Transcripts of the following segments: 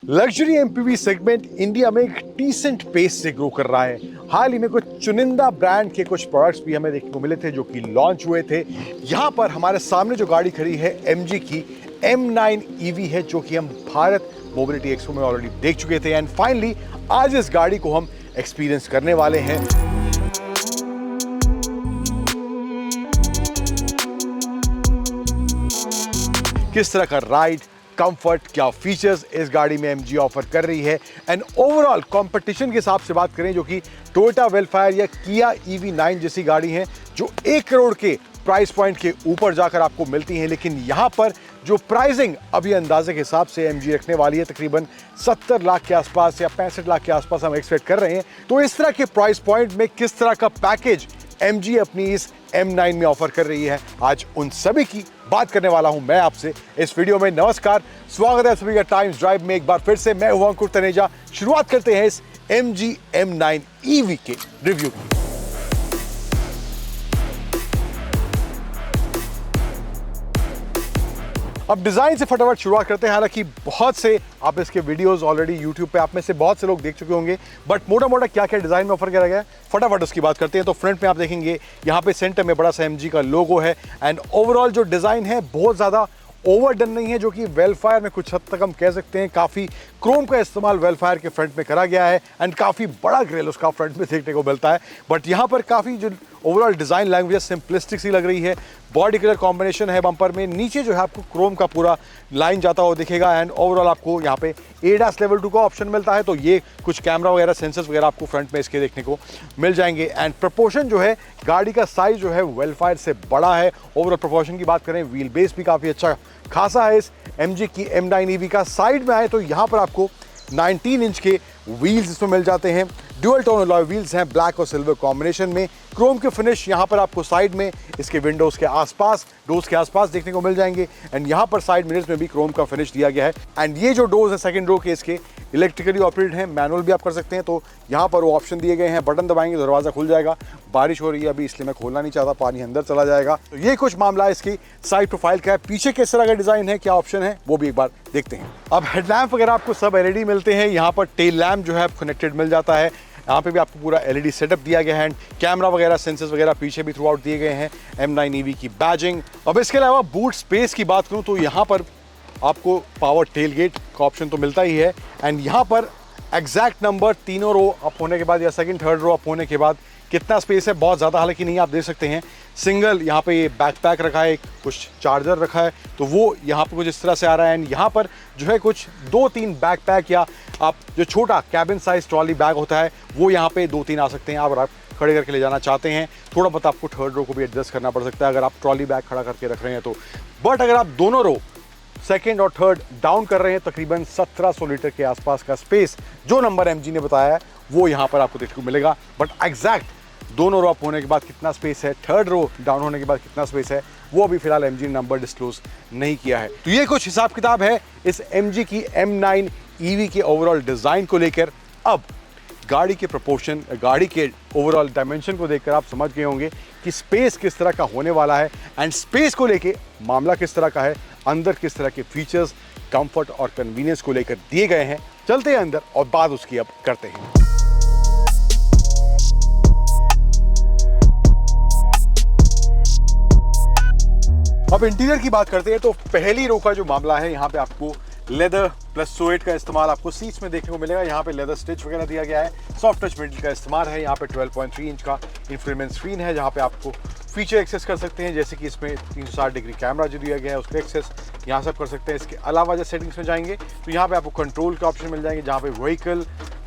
Luxury MPV segment India में एक decent pace से ग्रो कर रहा है। हाल ही में कुछ चुनिंदा ब्रांड के कुछ प्रोडक्ट्स भी हमें देखने को मिले थे जो कि लॉन्च हुए थे। यहाँ पर हमारे सामने जो गाड़ी खड़ी है MG की M9 EV है, जो कि हम भारत मोबिलिटी एक्सपो में ऑलरेडी देख चुके थे। एंड फाइनली आज इस गाड़ी को हम एक्सपीरियंस करने वाले हैं। किस तरह का राइड, कंफर्ट, क्या फीचर्स इस गाड़ी में MG ऑफर कर रही है, एंड ओवरऑल कंपटीशन के हिसाब से बात करें जो कि टोयोटा वेलफायर या किया EV9 जैसी गाड़ी हैं जो 1 करोड़ के प्राइस पॉइंट के ऊपर जाकर आपको मिलती हैं। लेकिन यहाँ पर जो प्राइसिंग अभी अंदाजे के हिसाब से MG रखने वाली है तकरीबन 70 लाख के आसपास या 65 लाख के आसपास हम एक्सपेक्ट कर रहे हैं। तो इस तरह के प्राइस पॉइंट में किस तरह का पैकेज MG अपनी इस M9 में ऑफर कर रही है, आज उन सभी की बात करने वाला हूं मैं आपसे इस वीडियो में। नमस्कार, स्वागत है सभी का टाइम्स ड्राइव में। एक बार फिर से मैं हूं अंकुर तनेजा। शुरुआत करते हैं इस MG M9 EV के रिव्यू की। अब डिजाइन से फटाफट शुरुआत करते हैं। हालांकि बहुत से आप इसके वीडियोस ऑलरेडी यूट्यूब पे आप में से बहुत से लोग देख चुके होंगे, बट मोटा मोटा क्या क्या डिजाइन में ऑफर किया गया है फटाफट उसकी बात करते हैं। तो फ्रंट में आप देखेंगे यहाँ पे सेंटर में बड़ा सा MG का लोगो है एंड ओवरऑल जो डिजाइन है बहुत ज्यादा ओवरडन नहीं है, जो कि वेलफायर में कुछ हद तक हम कह सकते हैं। काफी क्रोम का इस्तेमाल वेलफायर के फ्रंट में करा गया है एंड काफी बड़ा ग्रिल उसका फ्रंट में देखने को मिलता है। बट यहाँ पर काफी जो ओवरऑल डिजाइन लैंग्वेज सिंपलिस्टिक सी लग रही है। बॉडी कलर कॉम्बिनेशन है बम्पर में, नीचे जो है आपको क्रोम का पूरा लाइन जाता हुआ दिखेगा एंड ओवरऑल आपको यहाँ पे ADAS लेवल 2 का ऑप्शन मिलता है। तो ये कुछ कैमरा वगैरह सेंसर्स वगैरह आपको फ्रंट में इसके देखने को मिल जाएंगे। एंड प्रोपोर्शन जो है गाड़ी का साइज जो है वेलफायर से बड़ा है। ओवरऑल प्रोपोर्शन की बात करें, व्हील बेस भी काफी अच्छा खासा है इस MG की M9 EV का। साइड में आए तो यहाँ पर आपको 19 इंच के व्हील्स इसमें मिल जाते हैं। ड्यूअल टोन अलॉय व्हील्स हैं ब्लैक और सिल्वर कॉम्बिनेशन में। क्रोम के फिनिश यहाँ पर आपको साइड में इसके विंडोज के आसपास, डोर्स के आसपास देखने को मिल जाएंगे एंड यहाँ पर साइड मिरर्स में भी क्रोम का फिनिश दिया गया है। एंड ये जो डोर्स है सेकंड रो के इसके इलेक्ट्रिकली ऑपरेटेड हैं, मैनुअल भी आप कर सकते हैं। तो यहाँ पर वो ऑप्शन दिए गए हैं, बटन दबाएंगे तो दरवाजा खुल जाएगा। बारिश हो रही है अभी इसलिए मैं खोलना नहीं चाहता, पानी अंदर चला जाएगा। तो ये कुछ मामला है इसकी साइड प्रोफाइल का है। पीछे किस तरह का डिजाइन है, क्या ऑप्शन है, वो भी एक बार देखते हैं। अब हेडलैम्प वगैरह आपको सब LED मिलते हैं। यहाँ पर टेल लैम्प जो है कनेक्टेड मिल जाता है। यहाँ पे भी आपको पूरा LED सेटअप दिया गया है। कैमरा वगैरह सेंसर्स वगैरह पीछे भी थ्रू आउट दिए गए हैं। M9 EV की बैजिंग। अब इसके अलावा बूट स्पेस की बात करूँ तो यहाँ पर आपको पावर टेल गेट का ऑप्शन तो मिलता ही है एंड यहाँ पर एग्जैक्ट नंबर तीनों रो अप होने के बाद या सेकंड थर्ड रो अप होने के बाद कितना स्पेस है, बहुत ज़्यादा हालांकि नहीं, आप देख सकते हैं। सिंगल यहाँ पे ये बैकपैक रखा है, कुछ चार्जर रखा है, तो वो यहाँ पे कुछ इस तरह से आ रहा है। एंड यहाँ पर जो है कुछ 2-3 बैकपैक या आप जो छोटा कैबिन साइज ट्रॉली बैग होता है वो यहाँ पे 2-3 आ सकते हैं। आप खड़े करके ले जाना चाहते हैं, थोड़ा बहुत आपको थर्ड रो को भी एडजस्ट करना पड़ सकता है अगर आप ट्रॉली बैग खड़ा करके रख रहे हैं तो। बट अगर आप दोनों रो सेकेंड और थर्ड डाउन कर रहे हैं, तकरीबन 1700 लीटर के आसपास का स्पेस जो नंबर MG ने बताया है वो यहाँ पर आपको देखने को मिलेगा। बट एग्जैक्ट दोनों रो अप होने के बाद कितना स्पेस है, थर्ड रो डाउन होने के बाद कितना स्पेस है, वो अभी फिलहाल MG ने नंबर डिस्क्लोज नहीं किया है। तो ये कुछ हिसाब किताब है इस MG की M9 EV के ओवरऑल डिजाइन को लेकर। अब गाड़ी के प्रोपोर्शन, गाड़ी के ओवरऑल डायमेंशन को देखकर आप समझ गए होंगे कि स्पेस किस तरह का होने वाला है एंड स्पेस को लेके मामला किस तरह का है, अंदर किस तरह के फीचर्स, कंफर्ट और कन्वीनियंस को लेकर दिए गए हैं। चलते हैं अंदर और बात उसकी अब करते हैं। अब इंटीरियर की बात करते हैं तो पहली रो का जो मामला है, यहाँ पे आपको लेदर प्लस सुएड का इस्तेमाल आपको सीट्स में देखने को मिलेगा। यहाँ पे लेदर स्टिच वगैरह दिया गया है, सॉफ्ट टच मेटल का इस्तेमाल है। यहाँ पे 12.3 इंच का इंफोटेनमेंट स्क्रीन है जहाँ पे आपको फीचर एक्सेस कर सकते हैं, जैसे कि इसमें 360 डिग्री कैमरा जो दिया गया है उसका एक्सेस यहाँ सब कर सकते हैं। इसके अलावा जब सेटिंग्स में जाएंगे तो यहाँ पे आपको कंट्रोल के ऑप्शन मिल जाएंगे, जहाँ पे vehicle,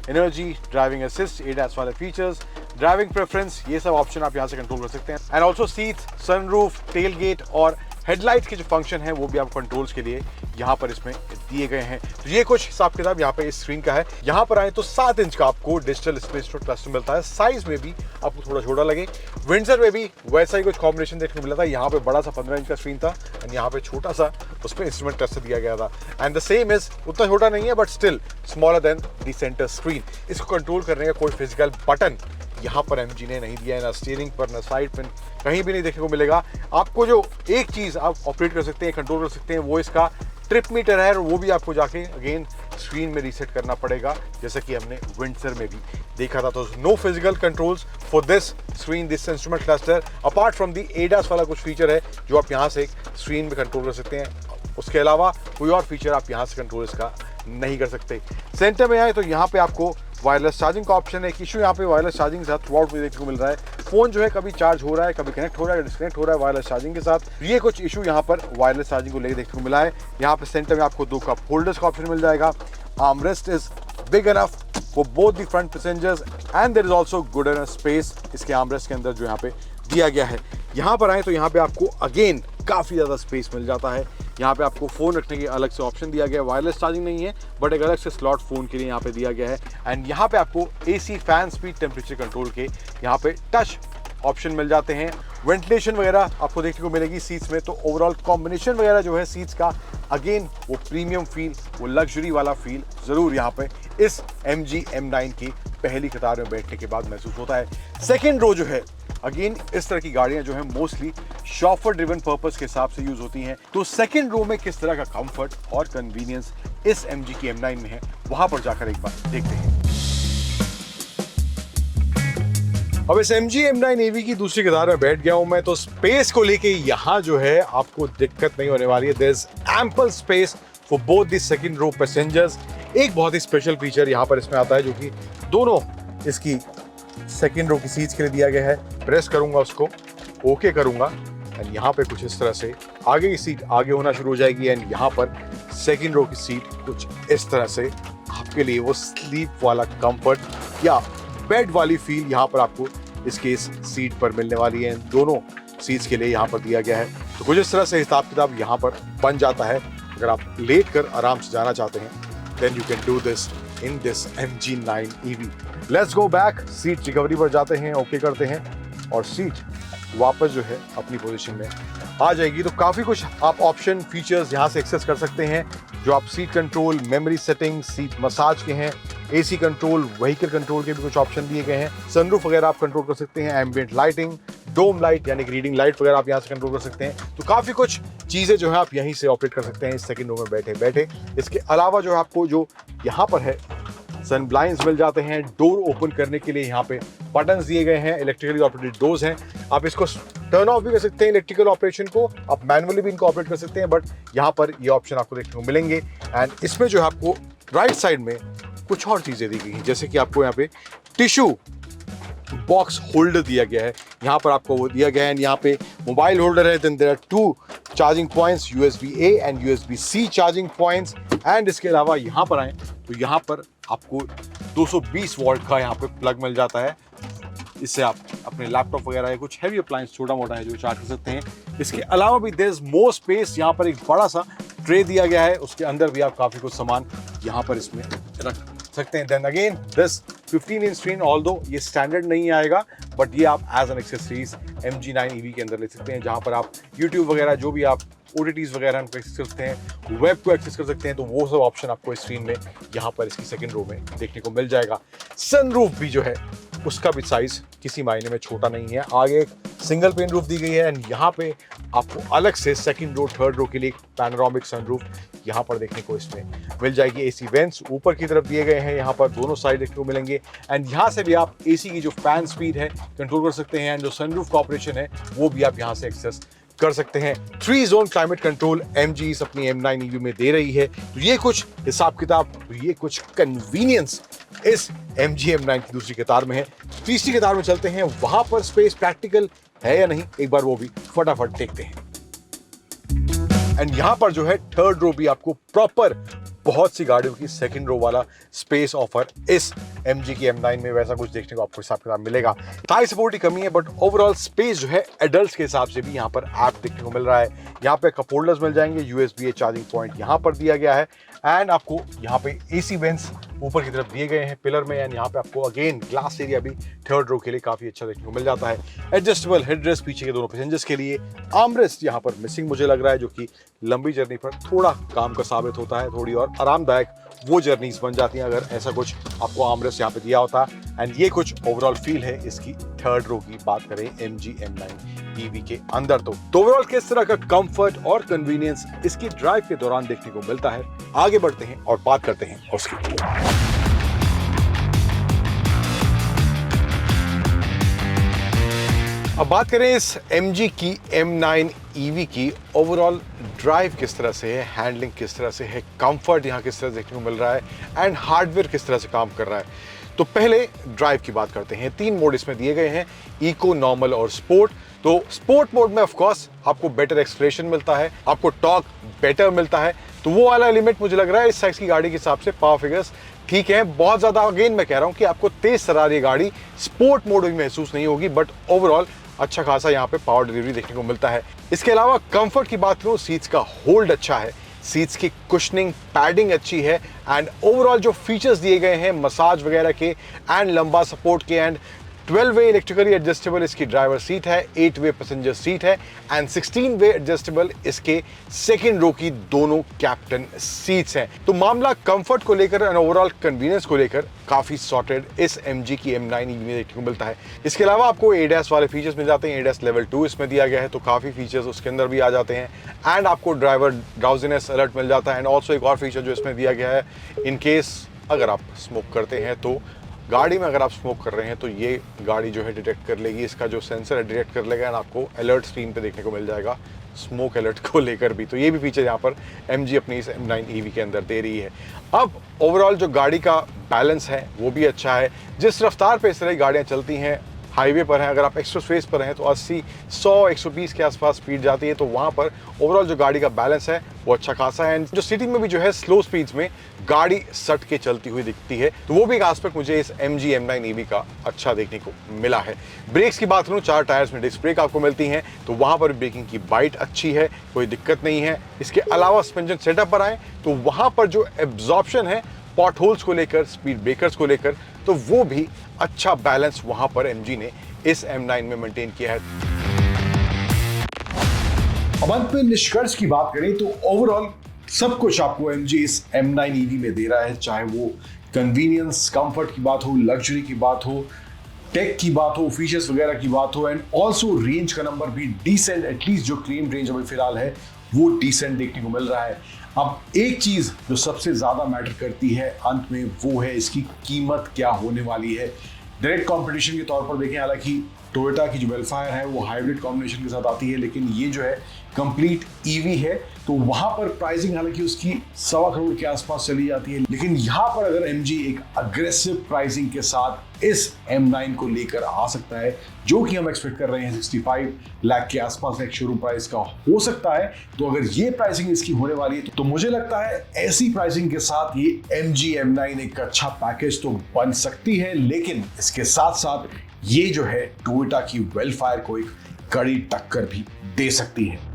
energy, driving assist, ADAS वाले फीचर्स, ड्राइविंग प्रेफरेंस, ये सब ऑप्शन आप यहाँ से कंट्रोल कर सकते हैं। And also seat, sunroof, tailgate और हेडलाइट के जो फंक्शन है वो भी आप कंट्रोल्स के लिए यहाँ पर इसमें दिए गए हैं। तो ये कुछ हिसाब किताब यहाँ पे इस स्क्रीन का है। यहाँ पर आए तो 7 इंच का आपको डिजिटल स्पेस क्लस्टर मिलता है। साइज में भी आपको थोड़ा छोटा लगे, विंडसर में भी वैसा ही कुछ कॉम्बिनेशन देखने को मिला था। यहाँ पे बड़ा सा 15 इंच का स्क्रीन था एंड यहाँ पे छोटा सा उस पर इंस्ट्रूमेंट क्लस्टर दिया गया था। एंड द सेम इज, उतना छोटा नहीं है but still smaller than the centre screen. इसको कंट्रोल करने का कोई फिजिकल बटन यहाँ पर MG ने नहीं दिया है, ना स्टीयरिंग पर, ना साइड पर, कहीं भी नहीं देखने को मिलेगा। आपको जो एक चीज़ आप ऑपरेट कर सकते हैं, कंट्रोल कर सकते हैं, वो इसका ट्रिप मीटर है और वो भी आपको जाके अगेन स्क्रीन में रीसेट करना पड़ेगा, जैसे कि हमने विंडसर में भी देखा था। तो no physical controls for this screen, this instrument cluster, apart from the ADAS वाला कुछ फीचर है जो आप यहाँ से स्क्रीन में कंट्रोल कर सकते हैं। उसके अलावा कोई और फीचर आप यहाँ से कंट्रोल इसका नहीं कर सकते। सेंटर में आए तो यहाँ पे आपको वायरलेस चार्जिंग का ऑप्शन है। एक इशू यहाँ पे वायरलेस चार्जिंग के साथ थ्रू आउट देखने को मिल रहा है। फोन जो है कभी चार्ज हो रहा है, कभी कनेक्ट हो रहा है, डिस्कनेक्ट हो रहा है वायरलेस चार्जिंग के साथ। ये कुछ इशू यहाँ पर वायरलेस चार्जिंग को लेकर देखने को मिला है। यहाँ पे सेंटर में आपको 2 कप होल्डर्स का ऑप्शन मिल जाएगा। Armrest is big enough for both the front passengers and there is also good enough space इसके आर्मरेस्ट के अंदर जो यहाँ पे दिया गया है। यहाँ पर आए तो यहाँ पे आपको अगेन काफ़ी ज़्यादा स्पेस मिल जाता है। यहाँ पे आपको फ़ोन रखने के अलग से ऑप्शन दिया गया है। वायरलेस चार्जिंग नहीं है, बट एक अलग से स्लॉट फ़ोन के लिए यहाँ पे दिया गया है। एंड यहाँ पे आपको AC, fan speed, temperature control के यहाँ पे टच ऑप्शन मिल जाते हैं। वेंटिलेशन वगैरह आपको देखने को मिलेगी सीट्स में। तो ओवरऑल कॉम्बिनेशन वगैरह जो है सीट्स का, अगेन वो प्रीमियम फील, वो लग्जरी वाला फील ज़रूर यहाँ पे इस MG M9 की पहली कतार में बैठने के बाद महसूस होता है। सेकेंड रो जो है, अगेन इस तरह की गाड़ियां जो है मोस्टली शॉफर ड्रिवन पर्पस के हिसाब से यूज होती हैं। तो सेकंड रो में किस तरह का कंफर्ट और कन्वीनियंस इस MG की M9 में है, वहां पर जाकर एक बार देखते हैं। अब इस MG M9 EV की दूसरी कतार में बैठ गया हूं मैं, तो स्पेस को लेके यहां जो है आपको दिक्कत नहीं होने वाली है। There is ample space for both the second row passengers. एक बहुत ही स्पेशल फीचर यहां पर इसमें आता है, जो कि दोनों इसकी सेकेंड रो की सीट्स के लिए दिया गया है। प्रेस करूंगा उसको, ओके करूंगा, एंड यहाँ पे कुछ इस तरह से आगे की सीट आगे होना शुरू हो जाएगी। एंड यहाँ पर सेकेंड रो की सीट कुछ इस तरह से आपके लिए वो स्लीप वाला कंफर्ट या बेड वाली फील यहाँ पर आपको इसके इस सीट पर मिलने वाली है। दोनों सीट्स के लिए यहाँ पर दिया गया है। तो कुछ इस तरह से हिसाब किताब यहाँ पर बन जाता है। अगर आप लेट कर आराम से जाना चाहते हैं, then you can do this in this MG9 EV। Let's go back, seat recovery पर जाते हैं, ओके करते हैं, और सीट वापस जो है अपनी पोजीशन में आ जाएगी। तो काफ़ी कुछ आप ऑप्शन, फीचर्स यहाँ से एक्सेस कर सकते हैं, जो आप seat control, memory setting, seat massage के हैं, AC कंट्रोल, व्हीकल कंट्रोल के भी कुछ ऑप्शन दिए गए हैं। सनरूफ वगैरह आप कंट्रोल कर सकते हैं, एम्बिएंट लाइटिंग, डोम लाइट यानी कि रीडिंग लाइट वगैरह आप यहाँ से कंट्रोल कर सकते हैं। तो काफ़ी कुछ चीज़ें जो है आप यहीं से ऑपरेट कर सकते हैं इस सेकंड रो में बैठे बैठे। इसके अलावा जो आपको जो यहाँ पर है सन ब्लाइंड्स मिल जाते हैं। डोर ओपन करने के लिए यहाँ पे बटन्स दिए गए हैं, इलेक्ट्रिकली ऑपरेटेड डोर्स हैं। आप इसको टर्न ऑफ भी कर सकते हैं, इलेक्ट्रिकल ऑपरेशन को आप मैनुअली भी इनको ऑपरेट कर सकते हैं, बट यहाँ पर ये ऑप्शन आपको देखने को मिलेंगे। एंड इसमें जो है आपको राइट साइड में कुछ और चीज़ें दी गई हैं, जैसे कि आपको यहाँ पे टिश्यू बॉक्स होल्डर दिया गया है, यहाँ पर आपको वो दिया गया है। यहाँ पे मोबाइल होल्डर है। Then there are 2 charging points, USB-A and USB-C charging points. And इसके अलावा यहाँ पर आए तो यहाँ पर आपको 220 वोल्ट का यहाँ पे प्लग मिल जाता है। इससे आप अपने लैपटॉप वगैरह या कुछ हैवी अप्लायंस छोटा मोटा है जो चार्ज कर सकते हैं। इसके अलावा भी देयर इज मोर स्पेस। यहाँ पर एक बड़ा सा ट्रे दिया गया है, उसके अंदर भी आप काफ़ी कुछ सामान यहाँ पर इसमें रख सकते हैं। Then again this 15 inch screen, although ये स्टैंडर्ड नहीं आएगा, बट ये आप as an accessories MG9 EV के अंदर ले सकते हैं, जहाँ पर आप YouTube वगैरह जो भी आप OTTs वगैरह उनको एक्सेस कर सकते हैं, वेब को एक्सेस कर सकते हैं। तो वो सब ऑप्शन आपको स्क्रीन में यहाँ पर इसकी सेकंड रो में देखने को मिल जाएगा। सनरूफ भी जो है उसका भी साइज किसी मायने में छोटा नहीं है। आगे एक सिंगल पेन रूफ दी गई है, एंड यहाँ पे आपको अलग से सेकंड रो, थर्ड रो के लिए पैनोरामिक सनरूफ यहाँ पर देखने को इसमें मिल जाएगी। AC वेंट्स ऊपर की तरफ दिए गए हैं, यहाँ पर दोनों साइड देखने को मिलेंगे। एंड यहाँ से भी आप AC की जो फैन स्पीड है कंट्रोल कर सकते हैं, एंड जो सनरूफ का ऑपरेशन है वो भी आप यहाँ से एक्सेस कर सकते हैं। 3 जोन क्लाइमेट कंट्रोल MG अपनी M9 EV में दे रही है। तो ये कुछ हिसाब किताब, तो ये कुछ कन्वीनियंस इस MG M9 की दूसरी कतार में है। तीसरी कतार में चलते हैं, वहां पर स्पेस प्रैक्टिकल है या नहीं, एक बार वो भी फटाफट देखते हैं। एंड यहां पर जो है थर्ड रो भी आपको प्रॉपर बहुत सी गाड़ियों की सेकंड रो वाला स्पेस ऑफर इस MG की M9 में वैसा कुछ देखने को आपको हिसाब किताब मिलेगा। थाई सपोर्ट की कमी है, बट ओवरऑल स्पेस जो है एडल्ट्स के हिसाब से भी यहाँ पर ऐप देखने को मिल रहा है। यहाँ पे कप होल्डर्स मिल जाएंगे, USB-A चार्जिंग पॉइंट यहाँ पर दिया गया है, एंड आपको यहाँ पे AC वेंट्स ऊपर की तरफ दिए गए हैं पिलर में। एंड यहाँ पे आपको अगेन ग्लास एरिया भी थर्ड रो के लिए काफी अच्छा देखने को मिल जाता है। एडजस्टेबल हेडरेस्ट पीछे के दोनों पैसेंजर्स के लिए। आर्मरेस्ट यहाँ पर मिसिंग मुझे लग रहा है, जो कि लंबी जर्नी पर थोड़ा काम का साबित होता है, थोड़ी और आरामदायक वो जर्नीज बन जाती हैं अगर ऐसा कुछ आपको आर्मरेस्ट यहाँ पे दिया होता। एंड ये कुछ ओवरऑल फील है इसकी थर्ड रो की बात करें MG M9 ईवी के अंदर। तो ओवरऑल किस तरह का कंफर्ट और कन्वीनियंस इसकी ड्राइव के दौरान देखने को मिलता है, आगे बढ़ते हैं और बात करते हैं उसकी। अब बात करें इस MG की M9 EV की, ओवरऑल ड्राइव किस तरह से है, हैंडलिंग किस तरह से है, कंफर्ट यहाँ किस तरह से देखने को मिल रहा है एंड हार्डवेयर किस तरह से काम कर रहा है। तो पहले ड्राइव की बात करते हैं। 3 मोड इसमें दिए गए हैं, इको, नॉर्मल और स्पोर्ट। तो स्पोर्ट मोड में ऑफ कोर्स आपको बेटर एक्सलेरेशन मिलता है, आपको टॉर्क बेटर मिलता है। तो वो वाला एलिमेंट मुझे लग रहा है इस साइज की गाड़ी के हिसाब से पावर फिगर्स ठीक है। बहुत ज्यादा अगेन मैं कह रहा हूं कि आपको तेज तर्रार ये गाड़ी स्पोर्ट मोड में महसूस नहीं होगी, बट ओवरऑल अच्छा खासा यहाँ पे पावर डिलीवरी देखने को मिलता है। इसके अलावा कंफर्ट की बात करूं, सीट्स का होल्ड अच्छा है, सीट्स की कुशनिंग पैडिंग अच्छी है एंड ओवरऑल जो फीचर्स दिए गए हैं मसाज वगैरह के एंड लंबा सपोर्ट के एंड 12 वे इलेक्ट्रिकली एडजस्टेबल इसकी ड्राइवर सीट है, 8 वे पैसेंजर सीट है एंड 16 वे एडजस्टेबल इसके सेकंड रो की दोनों कैप्टन सीट्स हैं। तो मामला कंफर्ट को लेकर एंड ओवरऑल कन्वीनियंस को लेकर काफी सॉर्टेड इस MG की M9 EV में देखने को मिलता है। इसके अलावा आपको ADAS वाले फीचर्स मिल जाते हैं, ADAS लेवल 2 इसमें दिया गया है, तो काफी फीचर्स उसके अंदर भी आ जाते हैं एंड आपको ड्राइवर ड्राउजीनेस अलर्ट मिल जाता है एंड ऑल्सो एक और फीचर जो इसमें दिया गया है, इन केस अगर आप स्मोक करते हैं तो गाड़ी में अगर आप स्मोक कर रहे हैं तो ये गाड़ी जो है डिटेक्ट कर लेगी, इसका जो सेंसर है डिटेक्ट कर लेगा एंड आपको अलर्ट स्क्रीन पे देखने को मिल जाएगा स्मोक अलर्ट को लेकर भी। तो ये भी फीचर यहाँ पर MG अपनी इस M9 EV के अंदर दे रही है। अब ओवरऑल जो गाड़ी का बैलेंस है वो भी अच्छा है। जिस रफ्तार पे इस तरह की गाड़ियाँ चलती हैं, हाईवे पर हैं, अगर आप एक्सप्रेसवेज पर हैं तो 80, 100, 120 के आसपास स्पीड जाती है, तो वहाँ पर ओवरऑल जो गाड़ी का बैलेंस है वो अच्छा खासा है। जो सिटी में भी जो है स्लो स्पीड्स में गाड़ी सट के चलती हुई दिखती है, तो वो भी एक एस्पेक्ट मुझे इस MG M9 EV का अच्छा देखने को मिला है। ब्रेक्स की बात करूँ, 4 टायर्स में डिस्क ब्रेक आपको मिलती हैं, तो वहाँ पर ब्रेकिंग की बाइट अच्छी है, कोई दिक्कत नहीं है। इसके अलावा सस्पेंशन सेटअप पर आए तो वहाँ पर जो एब्जॉर्प्शन है पॉट होल्स को लेकर, स्पीड ब्रेकर्स को लेकर, तो वो भी अच्छा बैलेंस वहां पर MG ने इस M9 में मेंटेन किया है। अब अंत में निष्कर्ष की बात करें तो ओवरऑल सब कुछ आपको MG इस M9 EV में दे रहा है, चाहे वो कन्वीनियंस, कंफर्ट की बात हो, लग्जरी की बात हो, टेक की बात हो, फीचर्स वगैरह की बात हो एंड ऑल्सो रेंज का नंबर भी डिसेंट, एटलीस्ट जो क्लेम रेंज अभी फिलहाल है वो डिसेंट देखने को मिल रहा है। अब एक चीज जो सबसे ज्यादा मैटर करती है अंत में, वो है इसकी कीमत क्या होने वाली है। डायरेक्ट कंपटीशन के तौर पर देखें, हालांकि टोयोटा की जो वेलफायर है वो हाइब्रिड कॉम्बिनेशन के साथ आती है, लेकिन ये जो है कंप्लीट EV है, तो वहां पर प्राइसिंग हालांकि उसकी 1.25 करोड़ के आसपास चली जाती है। लेकिन यहां पर अगर MG एक अग्रेसिव प्राइसिंग के साथ इस M9 को लेकर आ सकता है, जो कि हम एक्सपेक्ट कर रहे हैं 65 लाख के आसपास एक शोरूम प्राइस का हो सकता है, तो अगर ये प्राइसिंग इसकी होने वाली है तो मुझे लगता है ऐसी प्राइसिंग के साथ ये MG M9 एक अच्छा पैकेज तो बन सकती है। लेकिन इसके साथ साथ ये जो है टोयोटा की वेलफायर को एक कड़ी टक्कर भी दे सकती है।